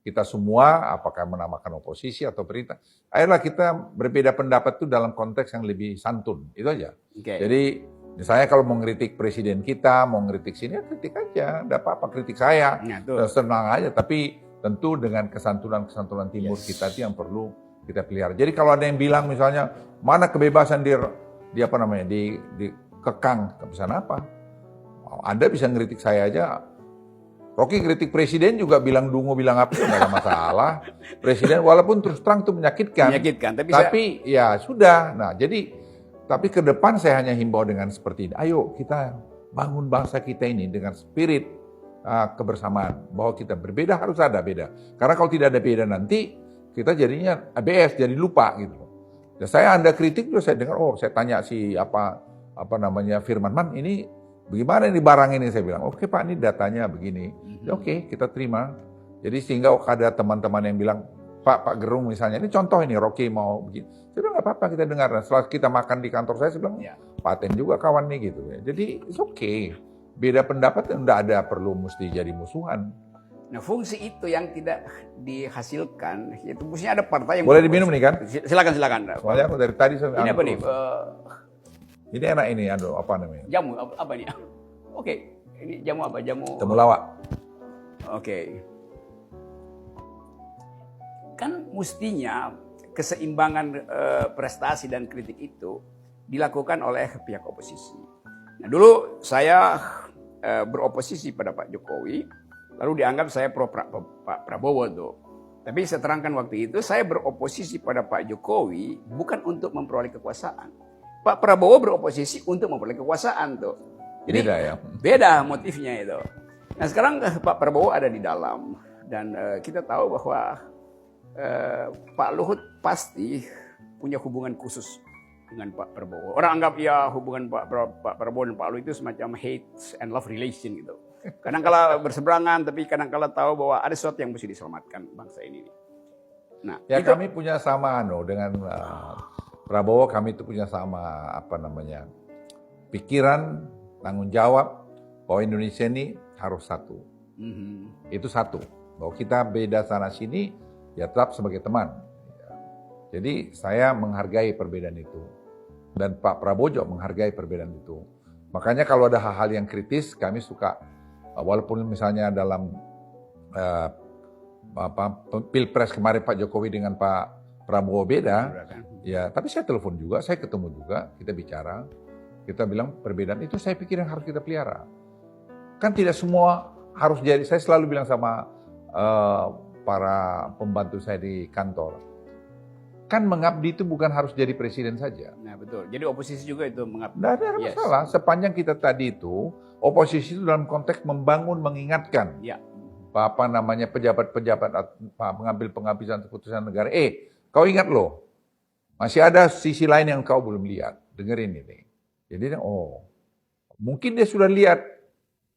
kita semua, apakah menamakan oposisi atau perintah, ayolah kita berbeda pendapat itu dalam konteks yang lebih santun, itu aja. Jadi misalnya kalau mau ngeritik presiden kita, mau ngeritik sini, ya kritik aja, enggak apa-apa kritik saya, senang aja. Tapi tentu dengan kesantunan timur kita itu yang perlu kita pelihara. Jadi kalau ada yang bilang misalnya mana kebebasan di dikekang, kebebasan apa? Anda bisa ngeritik saya aja. Rocky kritik presiden juga bilang dungu, bilang apa, nggak ada masalah. Presiden walaupun terus terang itu menyakitkan, tapi ya sudah. Nah jadi, tapi ke depan saya hanya himbau dengan seperti ini. Ayo kita bangun bangsa kita ini dengan spirit kebersamaan. Bahwa kita berbeda harus ada beda. Karena kalau tidak ada beda nanti kita jadinya ABS, jadi lupa gitu. Ya, Anda kritik juga saya dengar, saya tanya si Firman Man ini bagaimana ini barang ini, saya bilang, oke Pak, ini datanya begini. Oke, kita terima. Jadi sehingga ada teman-teman yang bilang, Pak Gerung misalnya, ini contoh ini, Rocky mau begini. Saya bilang, nggak apa-apa, kita dengar. Nah, setelah kita makan di kantor saya bilang, paten juga kawan nih gitu. Jadi, it's okay. Beda pendapat, enggak ada perlu mesti jadi musuhan. Nah, fungsi itu yang tidak dihasilkan, itu fungsinya ada partai yang... Boleh diminum nih kan? Silakan. Soalnya aku dari tadi... Ini apa nih? Ini enak ini, apa namanya? Jamu, apa nih? Oke, ini jamu apa? Jamu temulawak. Oke. Kan mestinya keseimbangan prestasi dan kritik itu dilakukan oleh pihak oposisi. Nah, dulu saya beroposisi pada Pak Jokowi, lalu dianggap saya pro Pak Prabowo tuh. Tapi saya terangkan waktu itu, saya beroposisi pada Pak Jokowi bukan untuk memperoleh kekuasaan. Pak Prabowo beroposisi untuk memperoleh kekuasaan tuh. Jadi beda motifnya itu. Nah sekarang Pak Prabowo ada di dalam dan kita tahu bahwa Pak Luhut pasti punya hubungan khusus dengan Pak Prabowo. Orang anggap ya hubungan Pak Prabowo dan Pak Luhut itu semacam hate and love relation gitu. Kadang-kala berseberangan, tapi kadang-kala tahu bahwa ada sesuatu yang mesti diselamatkan bangsa ini. Nah, ya kami punya sama dengan Prabowo, kami itu punya sama pikiran, tanggung jawab bahwa Indonesia ini harus satu. Itu satu. Bahwa kita beda sana sini, ya tetap sebagai teman. Jadi saya menghargai perbedaan itu. Dan Pak Prabowo juga menghargai perbedaan itu. Makanya kalau ada hal-hal yang kritis, kami suka, walaupun misalnya dalam Pilpres kemarin Pak Jokowi dengan Pak Prabowo beda, ya tapi saya telepon juga, saya ketemu juga, kita bicara, kita bilang perbedaan itu saya pikir yang harus kita pelihara. Kan tidak semua harus jadi, saya selalu bilang sama para pembantu saya di kantor, kan mengabdi itu bukan harus jadi presiden saja. Nah betul, jadi oposisi juga itu mengabdi. Tidak ada masalah, sepanjang kita tadi itu, oposisi itu dalam konteks membangun, mengingatkan. Pejabat-pejabat, pengambil keputusan negara, kau ingat loh, masih ada sisi lain yang kau belum lihat. Dengerin ini. Jadi, mungkin dia sudah lihat,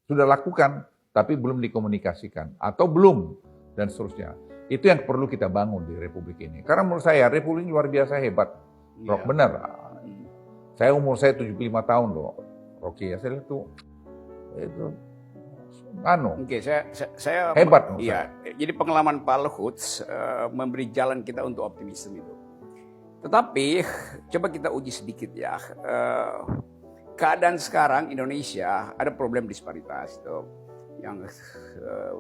sudah lakukan, tapi belum dikomunikasikan. Atau belum, dan seterusnya. Itu yang perlu kita bangun di Republik ini. Karena menurut saya, Republik ini luar biasa hebat. Rock benar. Saya umur 75 tahun loh, Rocky. Saya lihat itu Oke, saya hebat. Iya, jadi pengalaman Pak Luhut memberi jalan kita untuk optimisme itu. Tetapi coba kita uji sedikit ya. Keadaan sekarang Indonesia ada problem disparitas itu yang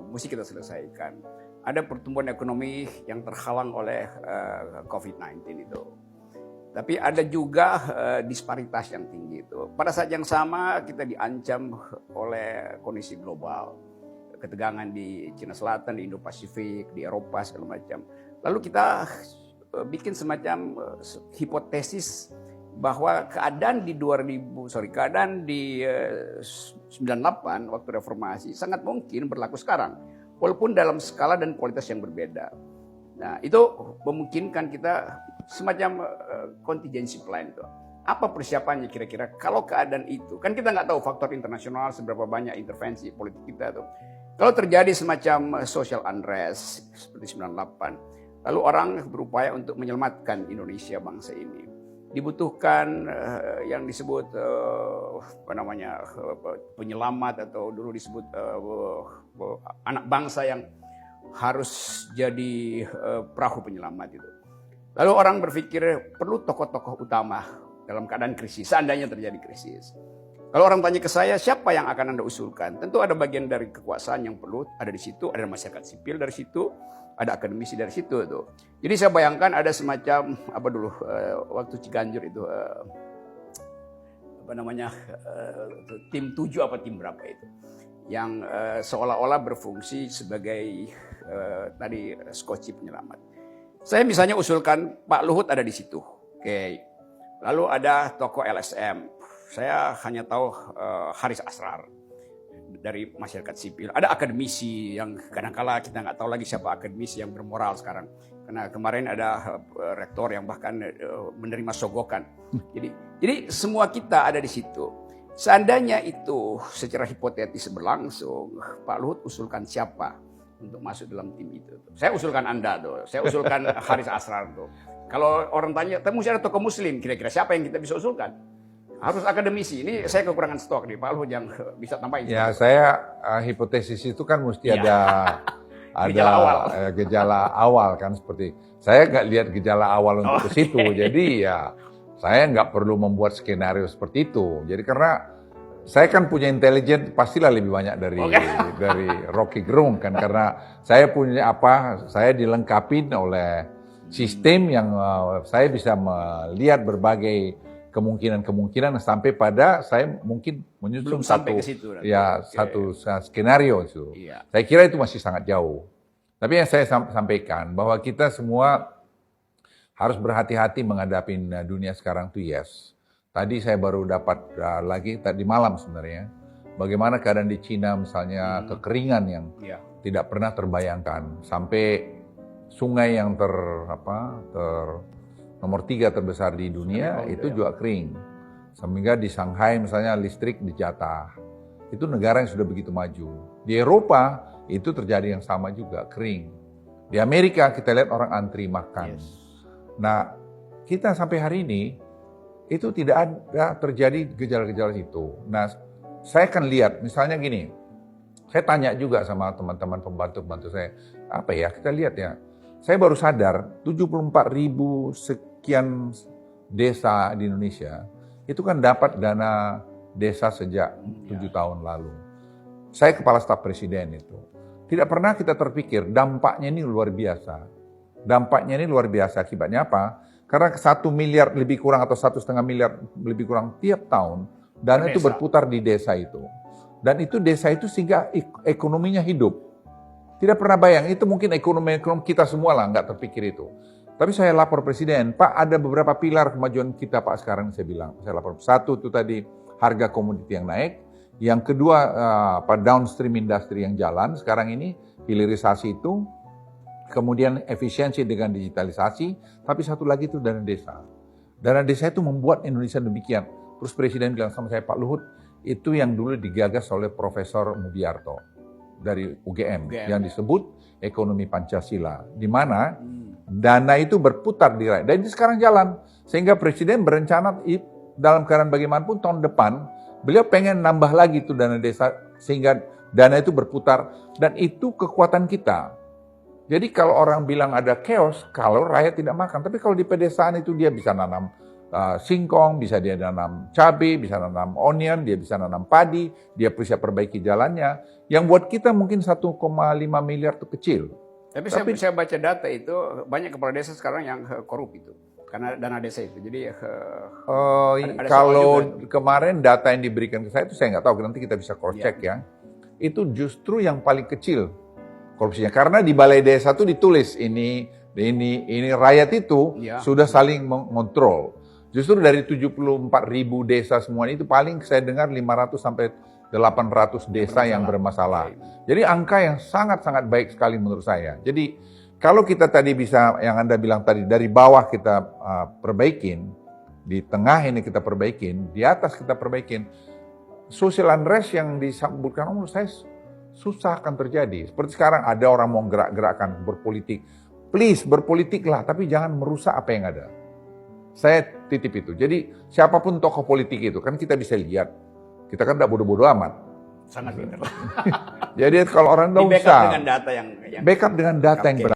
mesti kita selesaikan. Ada pertumbuhan ekonomi yang terhalang oleh COVID-19 itu. Tapi ada juga disparitas yang tinggi itu. Pada saat yang sama kita diancam oleh kondisi global. Ketegangan di Cina Selatan, di Indo-Pasifik, di Eropa segala macam. Lalu kita bikin semacam hipotesis bahwa keadaan di 98 waktu reformasi sangat mungkin berlaku sekarang. Walaupun dalam skala dan kualitas yang berbeda. Nah, itu memungkinkan kita semacam contingency plan itu. Apa persiapannya kira-kira kalau keadaan itu? Kan kita nggak tahu faktor internasional seberapa banyak intervensi politik kita tuh. Kalau terjadi semacam social unrest seperti 98, lalu orang berupaya untuk menyelamatkan Indonesia bangsa ini. Dibutuhkan yang disebut penyelamat atau dulu disebut anak bangsa yang harus jadi perahu penyelamat itu. Lalu orang berpikir perlu tokoh-tokoh utama dalam keadaan krisis, seandainya terjadi krisis. Kalau orang tanya ke saya, siapa yang akan Anda usulkan? Tentu ada bagian dari kekuasaan yang perlu ada di situ, ada masyarakat sipil dari situ, ada akademisi dari situ tuh. Jadi saya bayangkan ada semacam apa dulu waktu Ciganjur itu apa namanya tim 7 apa tim berapa itu yang seolah-olah berfungsi sebagai tadi skoci penyelamat. Saya misalnya usulkan Pak Luhut ada di situ. Oke. Lalu ada tokoh LSM. Saya hanya tahu Haris Asrar dari masyarakat sipil. Ada akademisi yang kadang-kala kita nggak tahu lagi siapa akademisi yang bermoral sekarang. Karena kemarin ada rektor yang bahkan menerima sogokan. Jadi semua kita ada di situ. Seandainya itu secara hipotetis berlangsung, Pak Luhut usulkan siapa untuk masuk dalam tim itu? Saya usulkan Anda tuh. Saya usulkan Haris Asrar tuh. Kalau orang tanya, mesti ada tokoh Muslim. Kira-kira siapa yang kita bisa usulkan? Harus akademisi. Ini saya kekurangan stok nih, Pak Luhut yang bisa tambahin. Ya, saya hipotesis itu kan mesti ada gejala awal kan seperti. Saya nggak lihat gejala awal untuk ke situ. Jadi ya saya nggak perlu membuat skenario seperti itu. Jadi karena saya kan punya intelijen pastilah lebih banyak dari Rocky Gerung kan, karena saya punya saya dilengkapi oleh sistem yang saya bisa melihat berbagai kemungkinan sampai pada saya mungkin menyusun satu skenario itu. Iya. Saya kira itu masih sangat jauh. Tapi yang saya sampaikan bahwa kita semua harus berhati-hati menghadapi dunia sekarang tuh Tadi saya baru dapat lagi tadi malam sebenarnya bagaimana keadaan di Cina misalnya kekeringan yang tidak pernah terbayangkan sampai sungai yang nomor 3 terbesar di dunia itu juga kering. Sehingga di Shanghai misalnya listrik dijatah. Itu negara yang sudah begitu maju. Di Eropa itu terjadi yang sama juga, kering. Di Amerika kita lihat orang antri makan. Nah, kita sampai hari ini itu tidak ada terjadi gejala-gejala itu. Nah, saya akan lihat misalnya gini. Saya tanya juga sama teman-teman pembantu-pembantu saya, kita lihat ya. Saya baru sadar 74.000 sekian desa di Indonesia itu kan dapat dana desa sejak 7 tahun lalu. Saya kepala staf presiden itu. Tidak pernah kita terpikir dampaknya ini luar biasa. Dampaknya ini luar biasa akibatnya apa? Karena 1 miliar lebih kurang atau 1,5 miliar lebih kurang tiap tahun dana itu berputar di desa itu. Dan itu desa itu sehingga ekonominya hidup. Tidak pernah bayang, itu mungkin ekonomi kita semua lah, nggak terpikir itu. Tapi saya lapor Presiden, Pak ada beberapa pilar kemajuan kita Pak sekarang, saya bilang. Saya lapor, 1 itu tadi harga komoditi yang naik. Yang kedua, downstream industri yang jalan sekarang ini, hilirisasi itu. Kemudian efisiensi dengan digitalisasi. Tapi satu lagi itu dana desa. Dana desa itu membuat Indonesia demikian. Terus Presiden bilang sama saya, Pak Luhut, itu yang dulu digagas oleh Profesor Mubiarto dari UGM yang disebut ekonomi Pancasila, di mana dana itu berputar di rakyat. Dan ini sekarang jalan, sehingga Presiden berencana dalam keadaan bagaimanapun tahun depan beliau pengen nambah lagi itu dana desa sehingga dana itu berputar, dan itu kekuatan kita. Jadi kalau orang bilang ada chaos kalau rakyat tidak makan, tapi kalau di pedesaan itu dia bisa nanam singkong, bisa dia nanam cabai, bisa nanam onion, dia bisa nanam padi, dia bisa perbaiki jalannya. Yang buat kita mungkin 1,5 miliar itu kecil. Tapi saya baca data itu banyak kepala desa sekarang yang korup itu karena dana desa itu. Jadi ada kalau kemarin data yang diberikan ke saya itu saya nggak tahu, nanti kita bisa cross check ya. Itu justru yang paling kecil korupsinya, karena di balai desa itu ditulis ini rakyat itu sudah saling mengontrol. Justru dari 74.000 desa semuanya itu paling saya dengar 500 sampai 800 desa yang bermasalah. Jadi angka yang sangat-sangat baik sekali menurut saya. Jadi kalau kita tadi bisa, yang Anda bilang tadi, dari bawah kita perbaikin, di tengah ini kita perbaikin, di atas kita perbaikin, social unrest yang disebutkan menurut saya susah akan terjadi. Seperti sekarang ada orang mau gerak-gerakkan berpolitik. Please berpolitiklah, tapi jangan merusak apa yang ada. Saya titip itu. Jadi siapapun tokoh politik itu, kan kita bisa lihat. Kita kan tidak bodoh-bodoh amat. sangat pintar. Jadi kalau orang Di nggak backup usah dengan data yang backup dengan data yang Oke. benar.